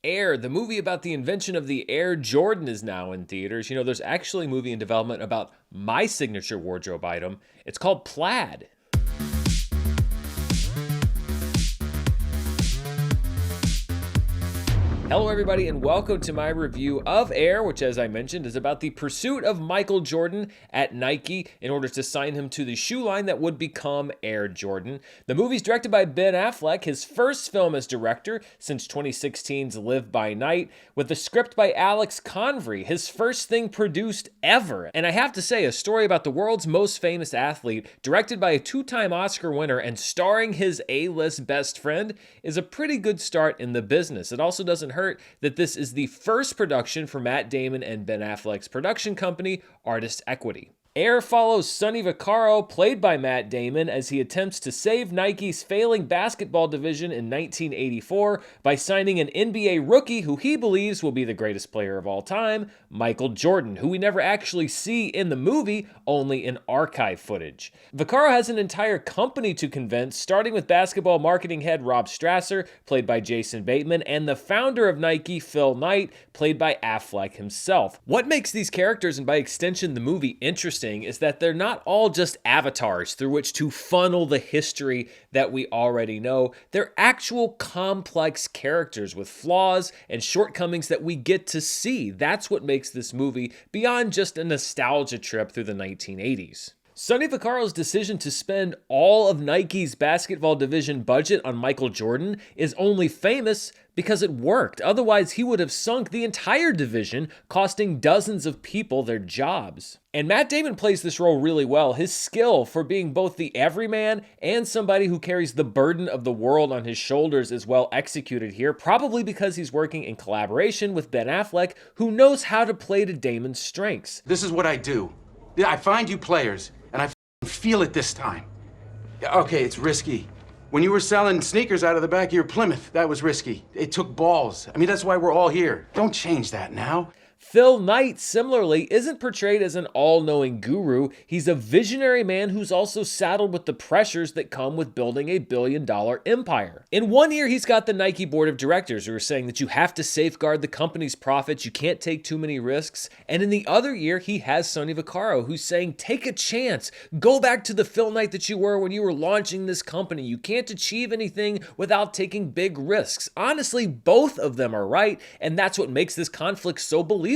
Air, the movie about the invention of the Air Jordan, is now in theaters. You know, there's actually a movie in development about my signature wardrobe item. It's called Plaid. Hello everybody and welcome to my review of Air, which as I mentioned is about the pursuit of Michael Jordan at Nike in order to sign him to the shoe line that would become Air Jordan. The movie's directed by Ben Affleck, his first film as director since 2016's Live by Night, with the script by Alex Convery, his first thing produced ever. And I have to say, a story about the world's most famous athlete, directed by a two-time Oscar winner and starring his A-list best friend, is a pretty good start in the business. It also doesn't hurt that this is the first production for Matt Damon and Ben Affleck's production company, Artist Equity. Air follows Sonny Vaccaro, played by Matt Damon, as he attempts to save Nike's failing basketball division in 1984 by signing an NBA rookie who he believes will be the greatest player of all time, Michael Jordan, who we never actually see in the movie, only in archive footage. Vaccaro has an entire company to convince, starting with basketball marketing head Rob Strasser, played by Jason Bateman, and the founder of Nike, Phil Knight, played by Affleck himself. What makes these characters, and by extension the movie, interesting is that they're not all just avatars through which to funnel the history that we already know. They're actual complex characters with flaws and shortcomings that we get to see. That's what makes this movie beyond just a nostalgia trip through the 1980s. Sonny Vaccaro's decision to spend all of Nike's basketball division budget on Michael Jordan is only famous because it worked. Otherwise, he would have sunk the entire division, costing dozens of people their jobs. And Matt Damon plays this role really well. His skill for being both the everyman and somebody who carries the burden of the world on his shoulders is well executed here, probably because he's working in collaboration with Ben Affleck, who knows how to play to Damon's strengths. This is what I do. I find you players, and I feel it this time. Okay, it's risky. When you were selling sneakers out of the back of your Plymouth, that was risky. It took balls. I mean, that's why we're all here. Don't change that now. Phil Knight, similarly, isn't portrayed as an all-knowing guru. He's a visionary man who's also saddled with the pressures that come with building a billion-dollar empire. In one ear, he's got the Nike board of directors who are saying that you have to safeguard the company's profits, you can't take too many risks. And in the other ear, he has Sonny Vaccaro, who's saying, take a chance. Go back to the Phil Knight that you were when you were launching this company. You can't achieve anything without taking big risks. Honestly, both of them are right, and that's what makes this conflict so believable.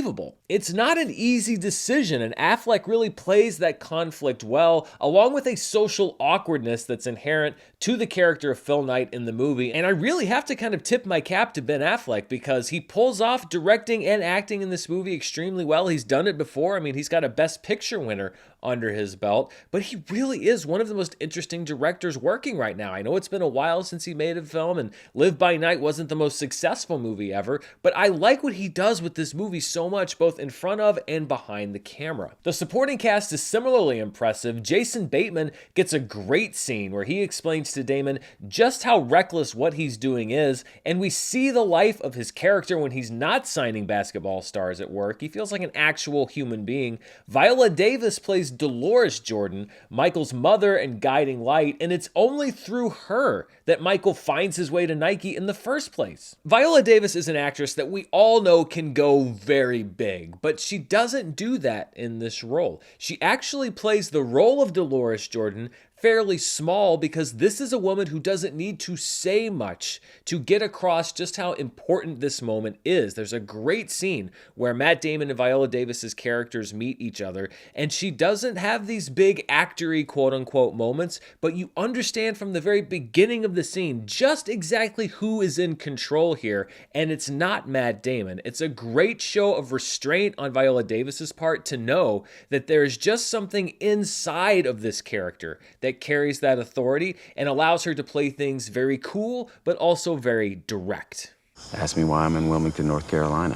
It's not an easy decision, and Affleck really plays that conflict well, along with a social awkwardness that's inherent to the character of Phil Knight in the movie. And I really have to kind of tip my cap to Ben Affleck because he pulls off directing and acting in this movie extremely well. He's done it before. I mean, he's got a Best Picture winner under his belt, but he really is one of the most interesting directors working right now. I know it's been a while since he made a film, and Live by Night wasn't the most successful movie ever, but I like what he does with this movie so much, both in front of and behind the camera. The supporting cast is similarly impressive. Jason Bateman gets a great scene where he explains to Damon just how reckless what he's doing is, and we see the life of his character when he's not signing basketball stars at work. He feels like an actual human being. Viola Davis plays Dolores Jordan, Michael's mother and guiding light, and it's only through her that Michael finds his way to Nike in the first place. Viola Davis is an actress that we all know can go very big, but she doesn't do that in this role. She actually plays the role of Dolores Jordan fairly small because this is a woman who doesn't need to say much to get across just how important this moment is. There's a great scene where Matt Damon and Viola Davis's characters meet each other, and she doesn't have these big actory quote-unquote moments, but you understand from the very beginning of the scene just exactly who is in control here, and it's not Matt Damon. It's a great show of restraint on Viola Davis's part to know that there's just something inside of this character that carries that authority and allows her to play things very cool, but also very direct. Ask me why I'm in Wilmington, North Carolina.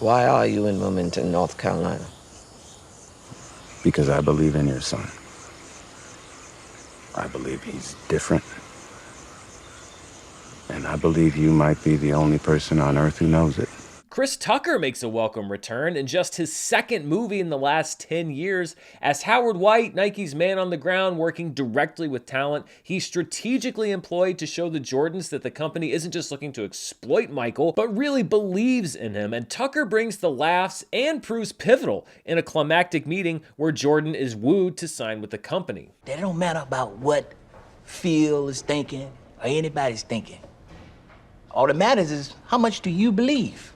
Why are you in Wilmington, North Carolina? Because I believe in your son. I believe he's different. And I believe you might be the only person on earth who knows it. Chris Tucker makes a welcome return in just his second movie in the last 10 years. As Howard White, Nike's man on the ground working directly with talent, he's strategically employed to show the Jordans that the company isn't just looking to exploit Michael, but really believes in him. And Tucker brings the laughs and proves pivotal in a climactic meeting where Jordan is wooed to sign with the company. It don't matter about what Phil is thinking or anybody's thinking. All that matters is how much do you believe?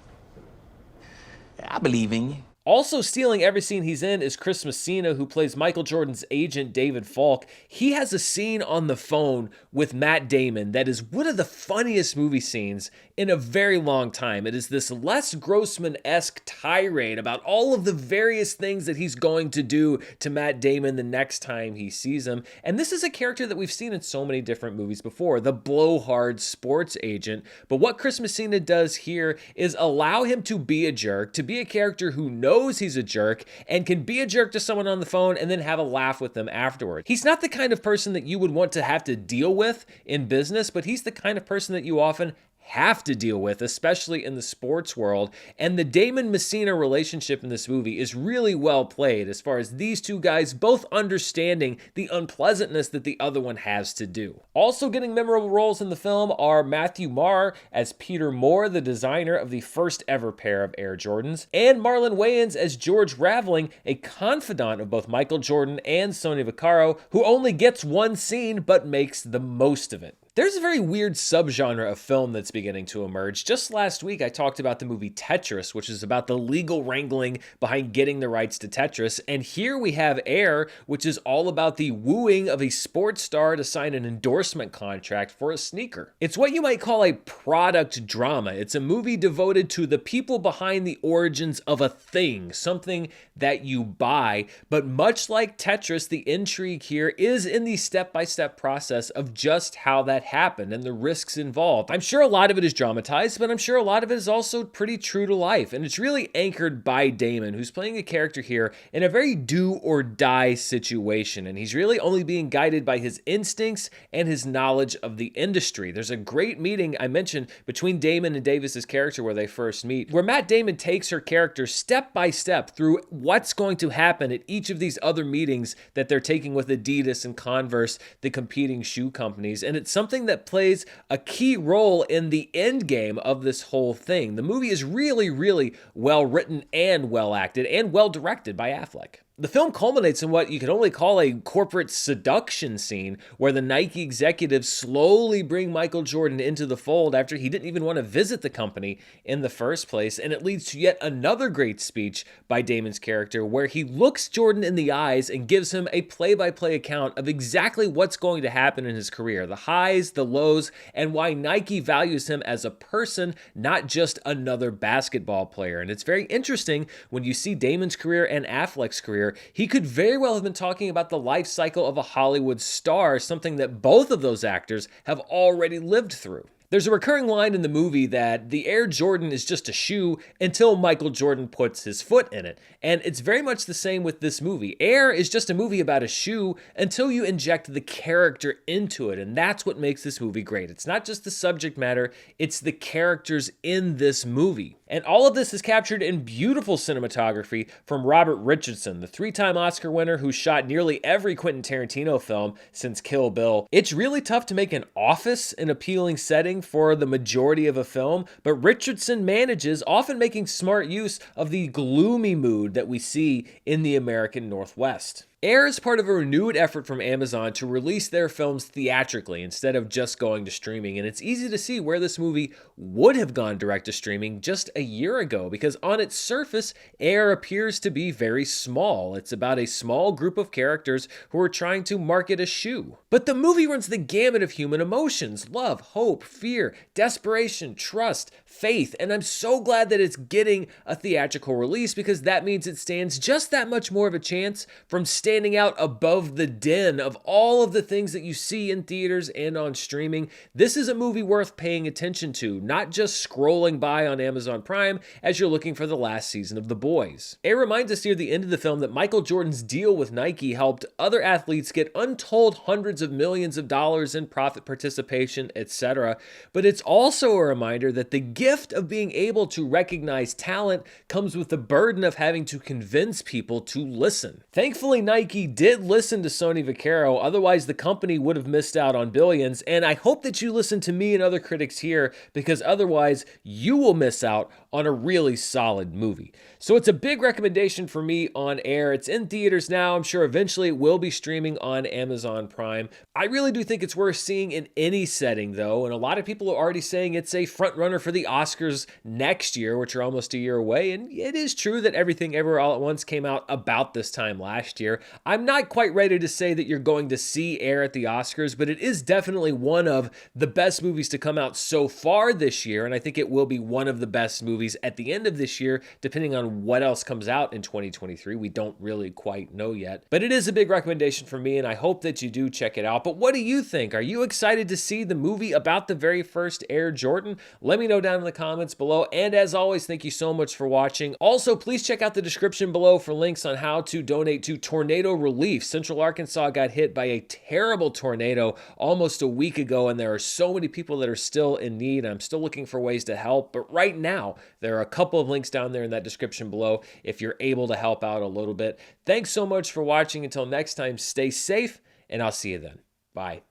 I believe in you. Also stealing every scene he's in is Chris Messina, who plays Michael Jordan's agent, David Falk. He has a scene on the phone with Matt Damon that is one of the funniest movie scenes in a very long time. It is this Les Grossman-esque tirade about all of the various things that he's going to do to Matt Damon the next time he sees him. And this is a character that we've seen in so many different movies before, the blowhard sports agent. But what Chris Messina does here is allow him to be a jerk, to be a character who knows he's a jerk and can be a jerk to someone on the phone and then have a laugh with them afterward. He's not the kind of person that you would want to have to deal with in business, but he's the kind of person that you often have to deal with, especially in the sports world. And the Damon-Messina relationship in this movie is really well played as far as these two guys both understanding the unpleasantness that the other one has to do. Also getting memorable roles in the film are Matthew Marr as Peter Moore, the designer of the first ever pair of Air Jordans, and Marlon Wayans as George Raveling, a confidant of both Michael Jordan and Sonny Vaccaro, who only gets one scene but makes the most of it. There's a very weird subgenre of film that's beginning to emerge. Just last week, I talked about the movie Tetris, which is about the legal wrangling behind getting the rights to Tetris. And here we have Air, which is all about the wooing of a sports star to sign an endorsement contract for a sneaker. It's what you might call a product drama. It's a movie devoted to the people behind the origins of a thing, something that you buy. But much like Tetris, the intrigue here is in the step-by-step process of just how that happened and the risks involved. I'm sure a lot of it is dramatized, but I'm sure a lot of it is also pretty true to life. And it's really anchored by Damon, who's playing a character here in a very do or die situation. And he's really only being guided by his instincts and his knowledge of the industry. There's a great meeting I mentioned between Damon and Davis's character where they first meet, where Matt Damon takes her character step by step through what's going to happen at each of these other meetings that they're taking with Adidas and Converse, the competing shoe companies. And it's something that plays a key role in the end game of this whole thing. The movie is really, really well written and well acted and well directed by Affleck. The film culminates in what you could only call a corporate seduction scene where the Nike executives slowly bring Michael Jordan into the fold after he didn't even want to visit the company in the first place. And it leads to yet another great speech by Damon's character where he looks Jordan in the eyes and gives him a play-by-play account of exactly what's going to happen in his career, the highs, the lows, and why Nike values him as a person, not just another basketball player. And it's very interesting when you see Damon's career and Affleck's career. He could very well have been talking about the life cycle of a Hollywood star, something that both of those actors have already lived through. There's a recurring line in the movie that the Air Jordan is just a shoe until Michael Jordan puts his foot in it. And it's very much the same with this movie. Air is just a movie about a shoe until you inject the character into it. And that's what makes this movie great. It's not just the subject matter, it's the characters in this movie. And all of this is captured in beautiful cinematography from Robert Richardson, the three-time Oscar winner who shot nearly every Quentin Tarantino film since Kill Bill. It's really tough to make an office an appealing setting for the majority of a film, but Richardson manages, often making smart use of the gloomy mood that we see in the American Northwest. Air is part of a renewed effort from Amazon to release their films theatrically instead of just going to streaming, and it's easy to see where this movie would have gone direct to streaming just a year ago, because on its surface, Air appears to be very small. It's about a small group of characters who are trying to market a shoe. But the movie runs the gamut of human emotions: love, hope, fear, desperation, trust, faith, and I'm so glad that it's getting a theatrical release because that means it stands just that much more of a chance from standing out above the din of all of the things that you see in theaters and on streaming. This is a movie worth paying attention to, not just scrolling by on Amazon Prime as you're looking for the last season of The Boys. It reminds us near the end of the film that Michael Jordan's deal with Nike helped other athletes get untold hundreds of millions of dollars in profit participation, etc. But it's also a reminder that the gift of being able to recognize talent comes with the burden of having to convince people to listen. Thankfully, Nike did listen to Sonny Vaccaro, otherwise the company would have missed out on billions, and I hope that you listen to me and other critics here, because otherwise you will miss out on a really solid movie. So it's a big recommendation for me on air. It's in theaters now. I'm sure eventually it will be streaming on Amazon Prime. I really do think it's worth seeing in any setting though, and a lot of people are already saying it's a front runner for the Oscars next year, which are almost a year away, and it is true that Everything Everywhere All at Once came out about this time last year. I'm not quite ready to say that you're going to see Air at the Oscars, but it is definitely one of the best movies to come out so far this year, and I think it will be one of the best movies at the end of this year, depending on what else comes out in 2023. We don't really quite know yet, but it is a big recommendation for me, and I hope that you do check it out. But what do you think? Are you excited to see the movie about the very first Air Jordan? Let me know down in the comments below, and as always, thank you so much for watching. Also, please check out the description below for links on how to donate to tornado relief. Central Arkansas got hit by a terrible tornado almost a week ago, and there are so many people that are still in need. I'm still looking for ways to help, but right now, there are a couple of links down there in that description below if you're able to help out a little bit. Thanks so much for watching. Until next time, stay safe, and I'll see you then. Bye.